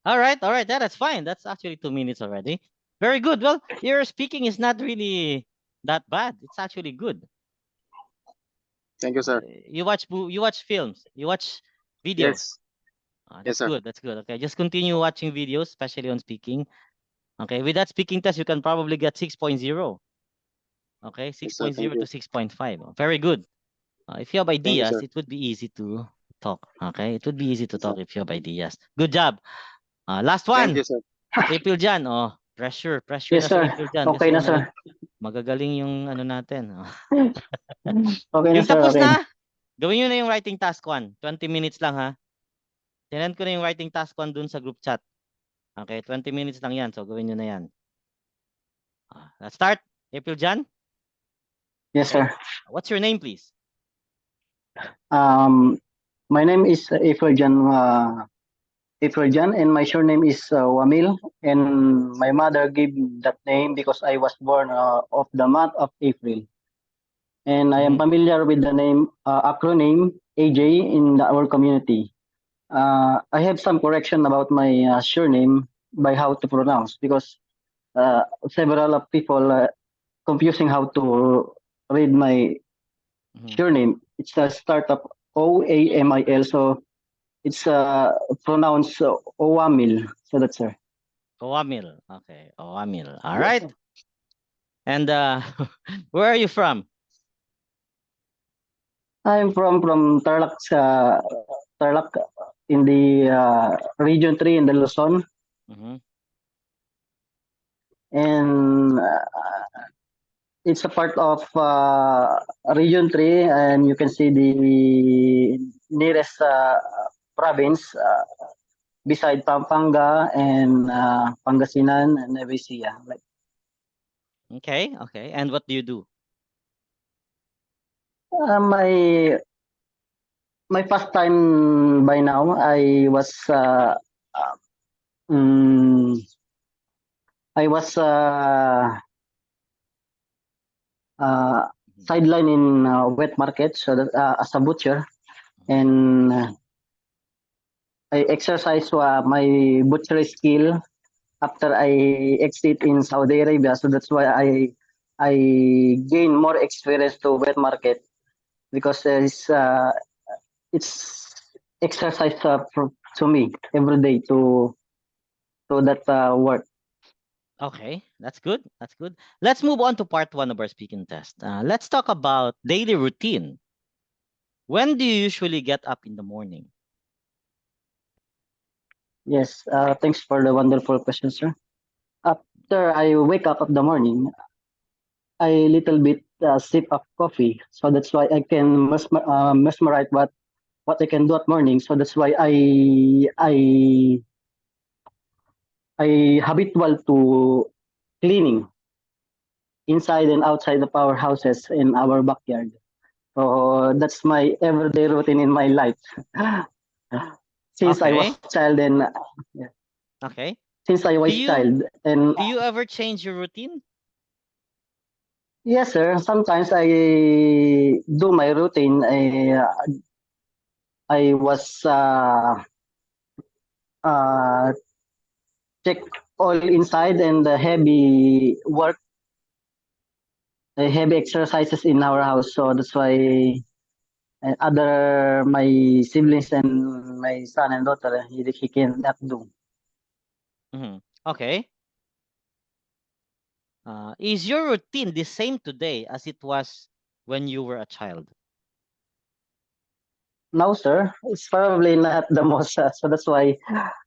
All right. Yeah, that's fine. That's actually 2 minutes already. Very good. Well, your speaking is not really that bad. It's actually good. Thank you, sir. You watch films. You watch videos. Yes. Yes, That's sir. good. That's good. Okay, just continue watching videos, especially on speaking. Okay, with that speaking test, you can probably get 6.0. Okay, Yes, sir. 6.0 Thank you. to 6.5. Very good. If you have Thank you, ideas, sir. it would be easy to talk. Okay, it would be easy to talk if you have ideas. Good job. Last Thank one. you, sir. April Jan. Oh, pressure Yes, na si sir. April Jan Okay kasi na, sir. magagaling yung ano natin. Oh. Okay na, Yung sir. tapos Okay. na. Gawin nyo na yung writing task 1. 20 minutes lang ha. Sinend ko na yung writing task 1 dun sa group chat. Okay, 20 minutes lang yan. So, gawin nyo na yan. Let's start. April Jan. Yes, Okay. sir. What's your name, please? My name is Ifrajan, and my surname is Wamil. And my mother gave that name because I was born of the month of April. And I am familiar with the name acronym AJ in our community. I have some correction about my surname by how to pronounce because several of people confusing how to read my surname. It's a startup OAMIL, so it's pronounced Owamil. So that's sir. Owamil. Okay, Owamil. All right. And where are you from? I'm from Tarlac, Tarlac in the Region 3 in the Luzon. And it's a part of Region 3, and you can see the nearest province beside Pampanga and Pangasinan and Nevesia. Like, Okay. And what do you do? my pastime by now, I was sideline in wet market, so that as a butcher, and I exercise my butchery skill after I exit in Saudi Arabia. So that's why I gain more experience to wet market because it's exercise to me every day to that work. Okay, that's good. That's good. Let's move on to part one of our speaking test. Let's talk about daily routine. When do you usually get up in the morning? Yes, thanks for the wonderful question, sir. After I wake up of the morning, I little bit sip of coffee, so that's why I can mesmerize what I can do at morning. So that's why I habitual to cleaning inside and outside of our houses in our backyard. So that's my everyday routine in my life. Since I was Okay. child and Okay. since I Do was you child and do you ever change your routine? yes, sir. Sometimes I do my routine. I was uh, check all inside and the heavy work, heavy exercises in our house. So that's why other my siblings and my son and daughter he cannot do. Okay. Is your routine the same today as it was when you were a child? No, sir. It's probably not the most. So that's why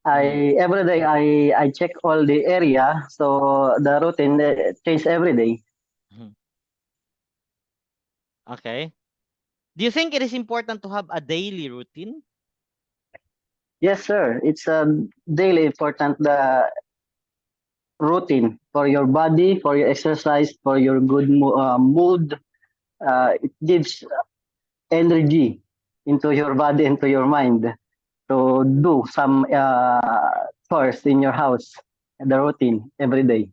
I every day I check all the area. So the routine change every day. Okay. Do you think it is important to have a daily routine? Yes, sir. It's a daily important the routine for your body, for your exercise, for your good mood. It gives energy into your body and to your mind to do some chores in your house. The routine every day.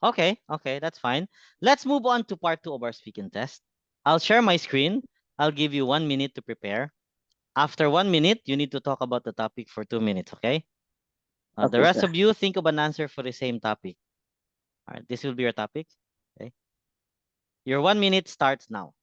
Okay, okay, that's fine. Let's move on to part two of our speaking test. I'll share my screen. I'll give you 1 minute to prepare. After 1 minute, you need to talk about the topic for 2 minutes, okay? The Okay, rest sir. of you, think of an answer for the same topic. All right, this will be your topic. Okay. Your 1 minute starts now.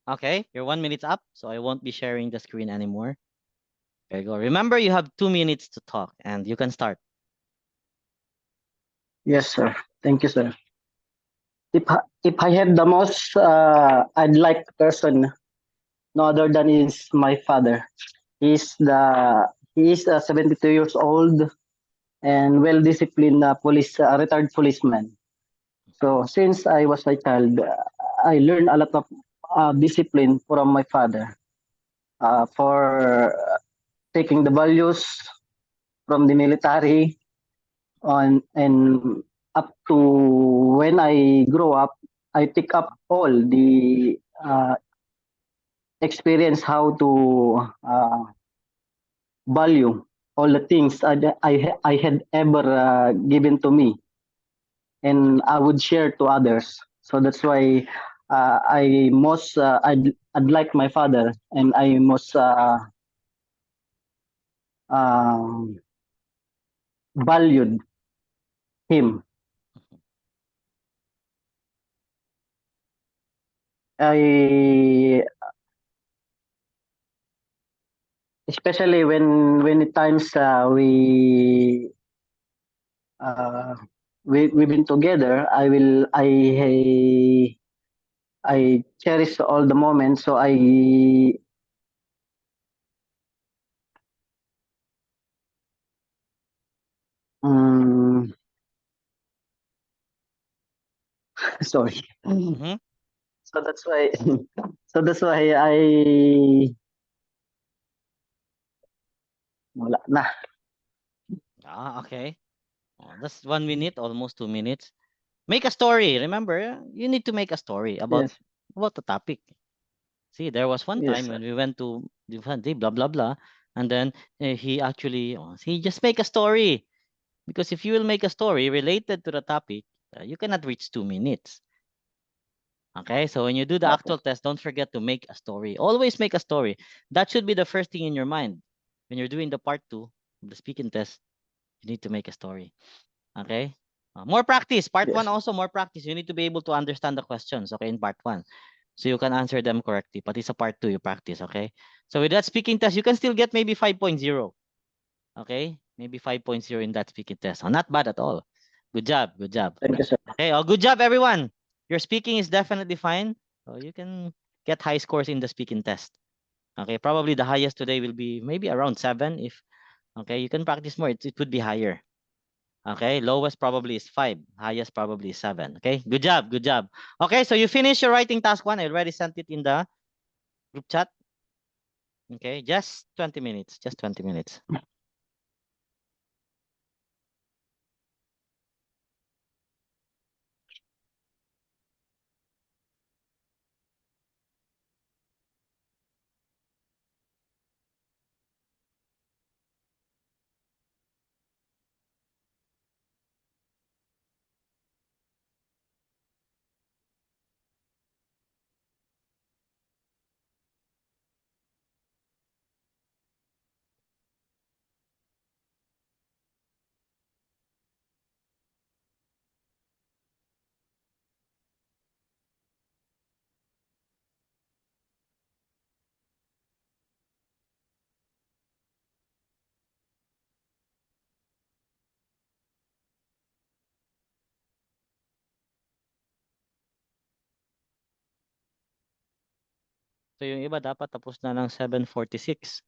Okay, your 1 minute's up, so I won't be sharing the screen anymore. There you go. Remember, you have 2 minutes to talk, and you can start. Yes, sir. Thank you, sir. If I have the most, I'd like person no other than is my father. He is 72 years old and well disciplined police retired policeman. So since I was a child, I learned a lot of discipline from my father for taking the values from the military on and up to when I grow up, I pick up all the experience how to value all the things I had ever given to me and I would share to others. So that's why I'd like my father, and I most um, valued him. I especially when at times uh, we've been together. I cherish all the moments. So um, sorry. Mm-hmm. So that's why so that's why wala na. Okay. Oh, that's 1 minute, almost 2 minutes. Make a story. Remember, you need to make a story Yes. about the topic. See, there was one Yes. time when we went to different day, blah blah blah, and then he actually see just make a story, because if you will make a story related to the topic, you cannot reach 2 minutes. Okay, so when you do the Okay. actual test, don't forget to make a story. Always make a story. That should be the first thing in your mind when you're doing the part 2 of the speaking test. You need to make a story. Okay. More practice. Part 1 Yes. also more practice. You need to be able to understand the questions. Okay, in part 1, so you can answer them correctly. But it's a part 2 you practice. Okay. So with that speaking test, you can still get maybe 5.0. Okay, maybe 5.0 in that speaking test. Oh, not bad at all. Good job. Good job. Thank you, sir. Okay. Oh, good job, everyone. Your speaking is definitely fine. So you can get high scores in the speaking test. Okay. Probably the highest today will be maybe around 7. If okay, you can practice more. It would be higher. Okay, lowest probably is 5. Highest probably is 7. Okay, good job, good job. Okay, so you finished your writing task 1. I already sent it in the group chat. Okay, just 20 minutes. Just 20 minutes. So yung iba dapat tapos na ng 7:46.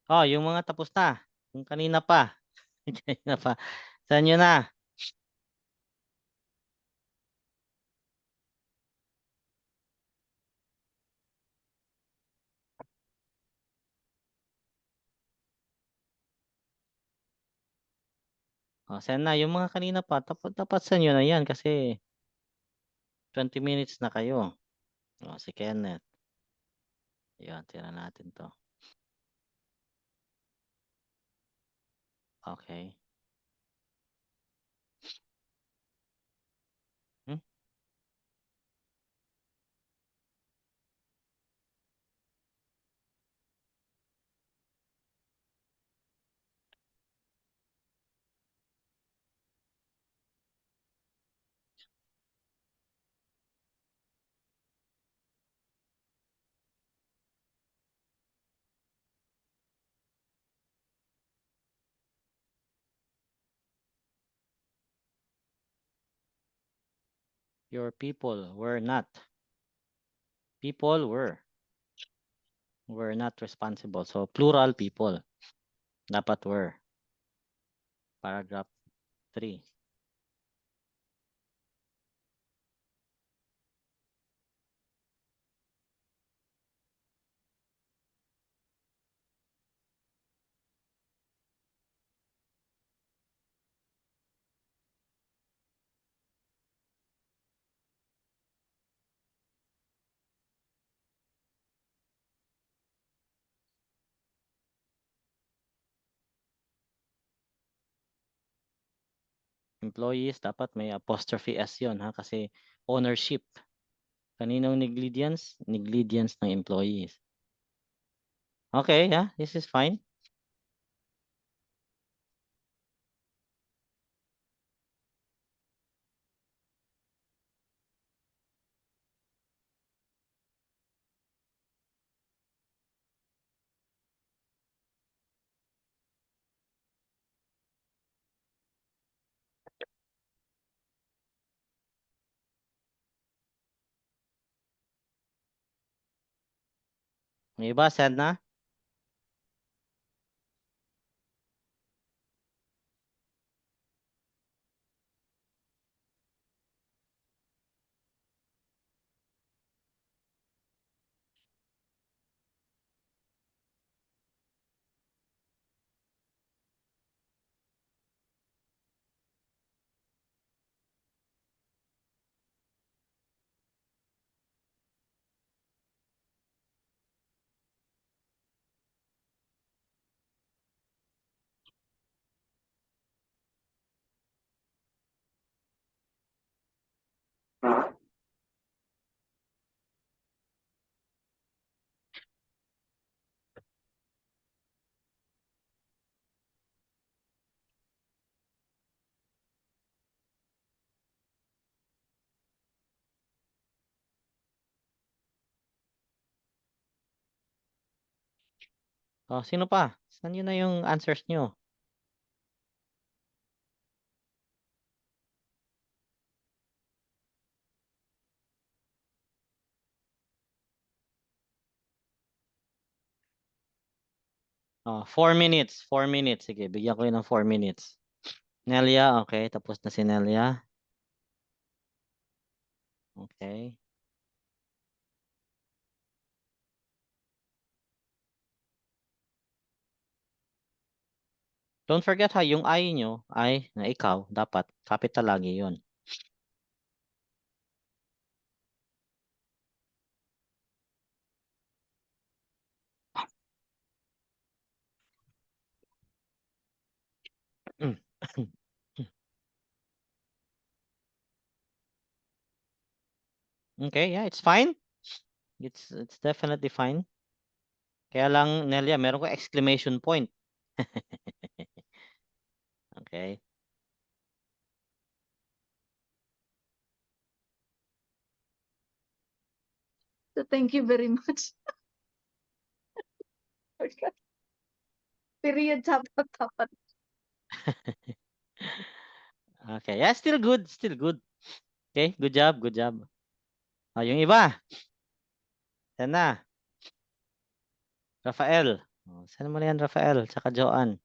Oh, yung mga tapos na. Yung kanina pa. Kanina pa. Saan nyo na? Oh, saan na? Yung mga kanina pa. Tapat sa nyo na yan kasi 20 minutes na kayo. Oh, si Kenneth. Ayan, tira natin to. Okay. Hmm? Your people were not. People were not responsible. So, plural people. Dapat were. Paragraph 3. Employees, dapat may apostrophe S yun, ha? Kasi ownership. Kaninong negligence? Negligence ng employees. Okay, yeah, this is fine. May iba, send na? Oh, sino pa? Saan yun na yung answers nyo? Oh, 4 minutes. 4 minutes. Sige, bigyan ko yun ng 4 minutes. Nelia, okay. Tapos na si Nelia. Okay. Don't forget ha, yung I nyo, I na ikaw, dapat capital lagi yun. Okay, yeah, it's fine. It's definitely fine. Kaya lang, Nelia, meron ko exclamation point. Okay. So thank you very much. Period dapat. Okay, yeah, still good, still good. Okay, good job, good job. Ah, yung iba. Yan na. Rafael. Oh, saan mo na yan, Rafael? Tsaka Joanne.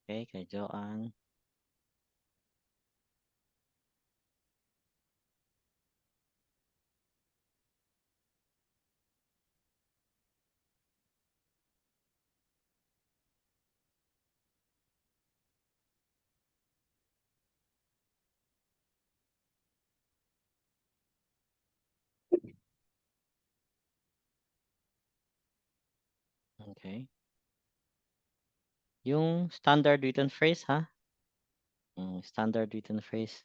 Okay, kay Joanne. Okay. Yung standard written phrase, ha? Standard written phrase.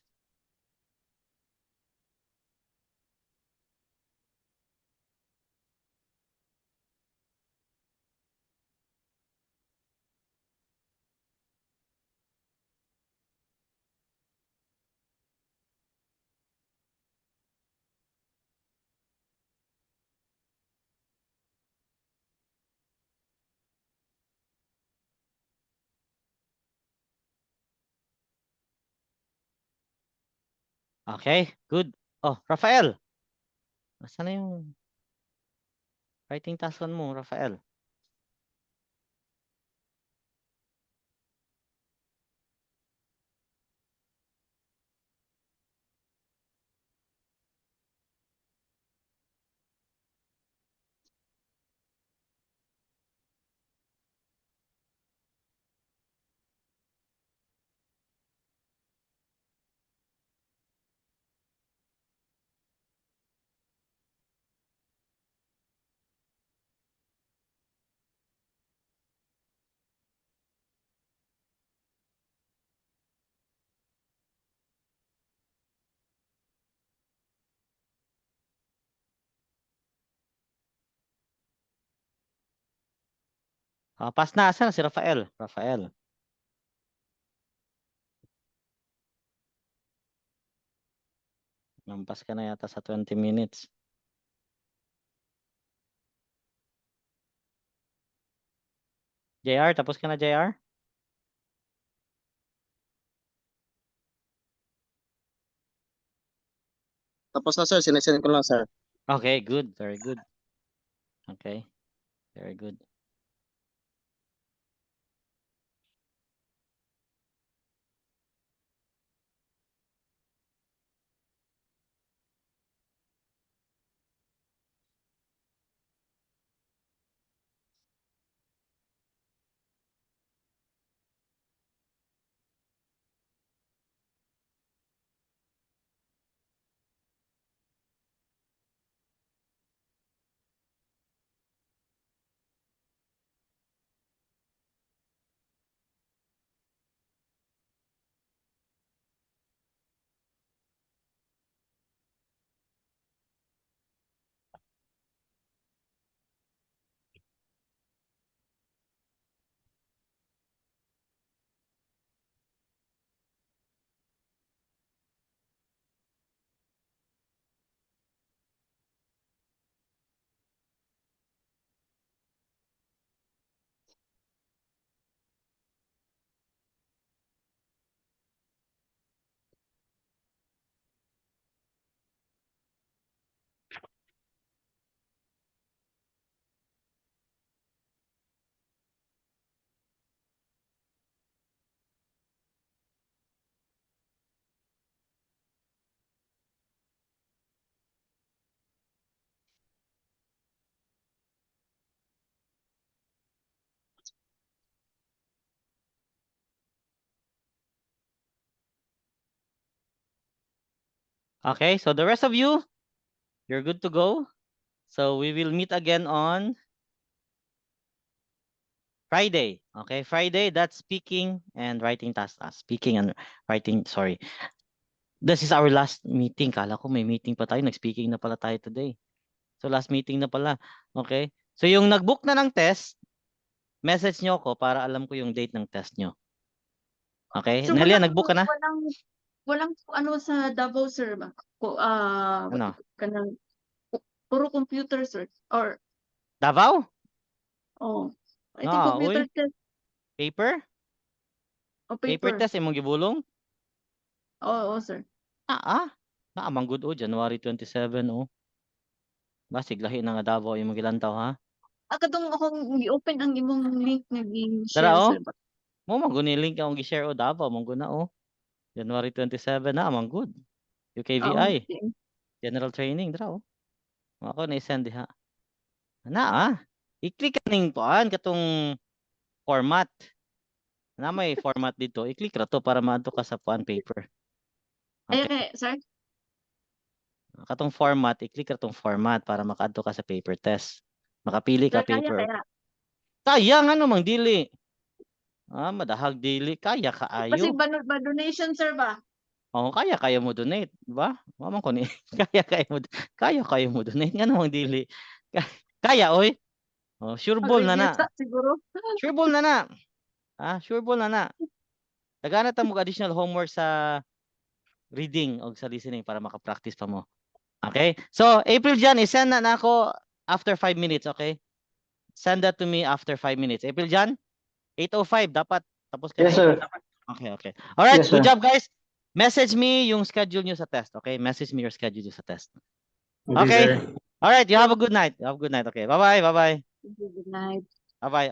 Okay, good. Oh, Rafael. Nasaan na yung writing task mo, Rafael? Pas na. Asan na si Rafael? Rafael. Nampas ka na yata sa 20 minutes. JR, tapos ka na, JR? Tapos na sir, sinesend ko lang sir. Okay, good. Very good. Okay. Very good. Okay, so the rest of you, you're good to go. So we will meet again on Friday. Okay, Friday, that's speaking and writing task. Speaking and writing, sorry. This is our last meeting. Kala ko may meeting pa tayo. Nag-speaking na pala tayo today. So last meeting na pala. Okay. So yung nag-book na ng test, message nyo ako para alam ko yung date ng test nyo. Okay? So Nelia, nag-book ka na? walang ano sa Davao, sir ba? Ano? Kanang puro computer, sir. Or Davao? I think computer Uy. test Paper? o Paper paper. test imong gibulong? Oo, sir. Naamang good January 27 Basig lahi na nga Davao imong gilantaw ha. Kadong akong i-open ang imong link naging Tara share, sir ba? Mo maguni link akong gi-share Davao mong guna January 27 na amang good. UKVI. General training dra Ako na i-send diha. I-click ning kuan katong format. Na may format dito. I-click ra to para maadto ka sa kuan paper. Okay, sir. Katong format, i-click ra tong format para makaadto ka sa paper test. Makapili ka Sir, kaya paper. kaya. Kaya nga no mang dili. Madahag dili kaya Kasi kaayo. ba donation, sir ba? Kaya mo donate, di ba? Mamang ko ni kaya mo donate nga namang dili. Kaya oy. Sure ball na na. Siguro. Sure ball na na. Sure ball na na. Dagana ta mo additional homework sa reading o sa listening para maka-practice pa mo. Okay? So, April Jan, i-send na ako after 5 minutes, okay? Send that to me after 5 minutes. April Jan, 8:05 dapat tapos ka Yes, na. sir. Okay. All right, Yes, good sir. job guys. Message me yung schedule nyo sa test, okay? Message me your schedule nyo sa test. Okay, sir. All right, you have a good night. Okay, bye-bye. Good night. Bye-bye.